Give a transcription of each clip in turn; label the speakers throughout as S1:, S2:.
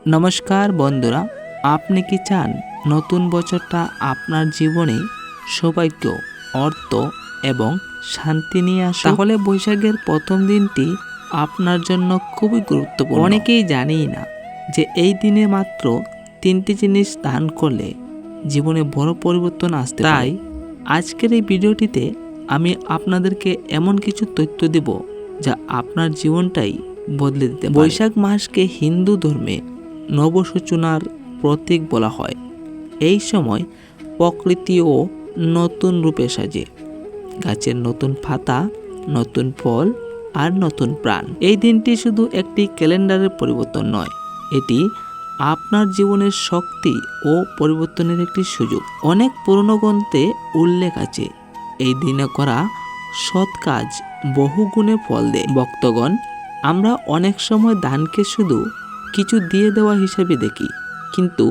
S1: নমস্কার বন্ধুরা, আপনি কি চান নতুন বছরটা আপনার জীবনে সৌভাগ্য, অর্থ এবং শান্তি নিয়ে আসুক? তাহলে বৈশাখের প্রথম দিনটি আপনার জন্য খুবই গুরুত্বপূর্ণ। অনেকেই জানেই না যে এই দিনে মাত্র 3টি জিনিস দান করলে জীবনে বড় পরিবর্তন আসতে পারে। তাই আজকের এই ভিডিওটিতে আমি আপনাদেরকে এমন কিছু তথ্য দেব যা আপনার জীবনটাই বদলে দিতে পারে। বৈশাখ মাসকে হিন্দু ধর্মে নবসূচনার প্রতীক বলা হয়। এই সময় প্রকৃতিও নতুন রূপে সাজে, গাছের নতুন পাতা, নতুন ফল আর নতুন প্রাণ। এই দিনটি শুধু একটি ক্যালেন্ডারের পরিবর্তন নয়, এটি আপনার জীবনের শক্তি ও পরিবর্তনের একটি সুযোগ। অনেক পুরনো গ্রন্থে উল্লেখ আছে এই দিনে করা সৎ কাজ বহু গুণে ফল দেয়। ভক্তগণ, আমরা অনেক সময় দানকে শুধু কিছু দিয়ে দেওয়া হিসেবে দেখি, কিন্তু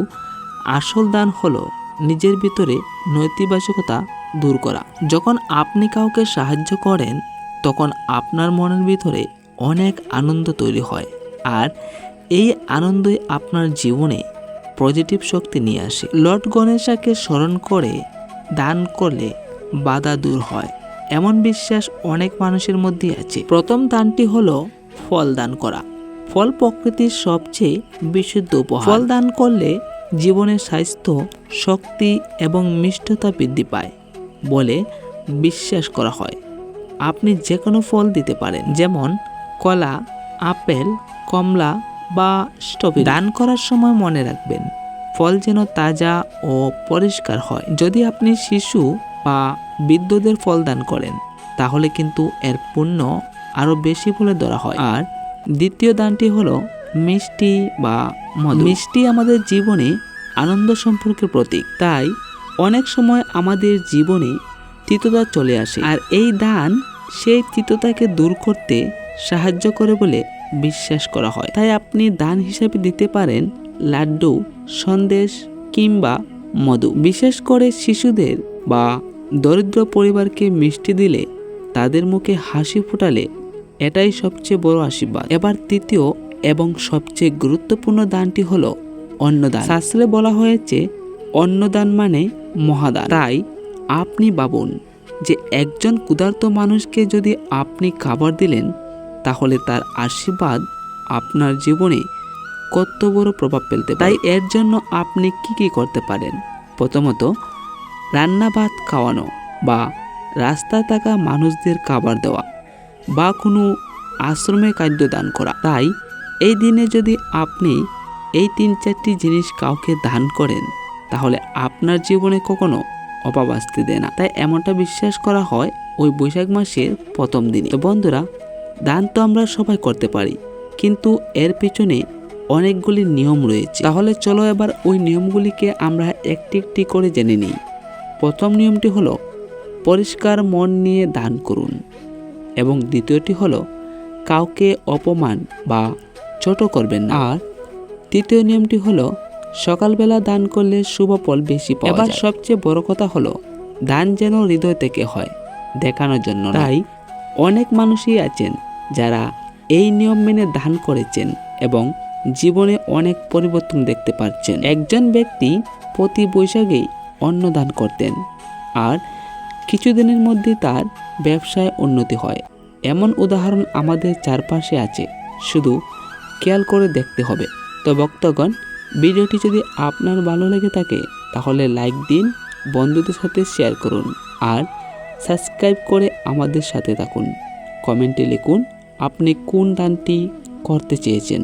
S1: আসল দান হলো নিজের ভিতরে নৈতিবাচকতা দূর করা। যখন আপনি কাউকে সাহায্য করেন তখন আপনার মনের ভিতরে অনেক আনন্দ তৈরি হয়, আর এই আনন্দই আপনার জীবনে পজিটিভ শক্তি নিয়ে আসে। লর্ড গণেশকে স্মরণ করে দান করলে বাধা দূর হয়, এমন বিশ্বাস অনেক মানুষের মধ্যে আছে। প্রথম দানটি হলো ফল দান করা। ফল প্রকৃতির সবচেয়ে বিশুদ্ধ উপহার। ফল দান করলে জীবনের স্বাস্থ্য, শক্তি এবং মিষ্টতা বৃদ্ধি পায় বলে বিশ্বাস করা হয়। আপনি যে কোনো ফল দিতে পারেন, যেমন কলা, আপেল, কমলা বা স্ট্রবেরি। দান করার সময় মনে রাখবেন ফল যেন তাজা ও পরিষ্কার হয়। যদি আপনি শিশু বা বৃদ্ধদের ফল দান করেন তাহলে কিন্তু এর পুণ্য আরও বেশি বলে ধরা হয়। আর দ্বিতীয় দানটি হলো মিষ্টি বা মধু। মিষ্টি আমাদের জীবনে আনন্দ সম্পর্কের প্রতীক, তাই অনেক সময় আমাদের জীবনে তিক্ততা চলে আসে, আর এই দান সেই তিক্ততাকে দূর করতে সাহায্য করে বলে বিশ্বাস করা হয়। তাই আপনি দান হিসেবে দিতে পারেন লাড্ডু, সন্দেশ কিংবা মধু। বিশেষ করে শিশুদের বা দরিদ্র পরিবারকে মিষ্টি দিলে, তাদের মুখে হাসি ফোটালে এটাই সবচেয়ে বড় আশীর্বাদ। এবার তৃতীয় এবং সবচেয়ে গুরুত্বপূর্ণ দানটি হলো অন্নদান। শাস্ত্রে বলা হয়েছে অন্নদান মানে মহাদান। তাই আপনি ভাবুন যে একজন ক্ষুধার্ত মানুষকে যদি আপনি খাবার দিলেন, তাহলে তার আশীর্বাদ আপনার জীবনে কত বড় প্রভাব ফেলতে পারে। তাই এর জন্য আপনি কি করতে পারেন? প্রথমত, রান্না ভাত খাওয়ানো বা রাস্তায় থাকা মানুষদের খাবার দেওয়া বা কোনো আশ্রমে খাদ্য দান করা। তাই এই দিনে যদি আপনি এই 3-4টি জিনিস কাউকে দান করেন, তাহলে আপনার জীবনে কখনো অভাব আসতে দেয় না। তাই এমনটা বিশ্বাস করা হয় ওই বৈশাখ মাসের প্রথম দিনে। তো বন্ধুরা, দান তো আমরা সবাই করতে পারি, কিন্তু এর পিছনে অনেকগুলি নিয়ম রয়েছে। তাহলে চলো এবার ওই নিয়মগুলিকে আমরা একটি একটি করে জেনে নিই। প্রথম নিয়মটি হলো পরিষ্কার মন নিয়ে দান করুন, এবং দ্বিতীয়টি হলো কাউকে অপমান বা ছোট করবেন না। আর তৃতীয় নিয়মটি হলো সকালবেলা দান করলে শুভ ফল বেশি পাওয়া যায়। এবার সবচেয়ে বড় কথা হলো দান যেন হৃদয় থেকে হয়, দেখানোর জন্য। তাই অনেক মানুষই আছেন যারা এই নিয়ম মেনে দান করেছেন এবং জীবনে অনেক পরিবর্তন দেখতে পাচ্ছেন। একজন ব্যক্তি প্রতি বৈশাখেই অন্ন দান করতেন, আর কিছুদিনের মধ্যে তার ব্যবসায় উন্নতি হয়। এমন উদাহরণ আমাদের চারপাশে আছে, শুধু খেয়াল করে দেখতে হবে। তো ভক্তগণ, ভিডিওটি যদি আপনার ভালো লেগে থাকে তাহলে লাইক দিন, বন্ধুদের সাথে শেয়ার করুন, আর সাবস্ক্রাইব করে আমাদের সাথে থাকুন। কমেন্টে লিখুন আপনি কোন দানটি করতে চেয়েছেন।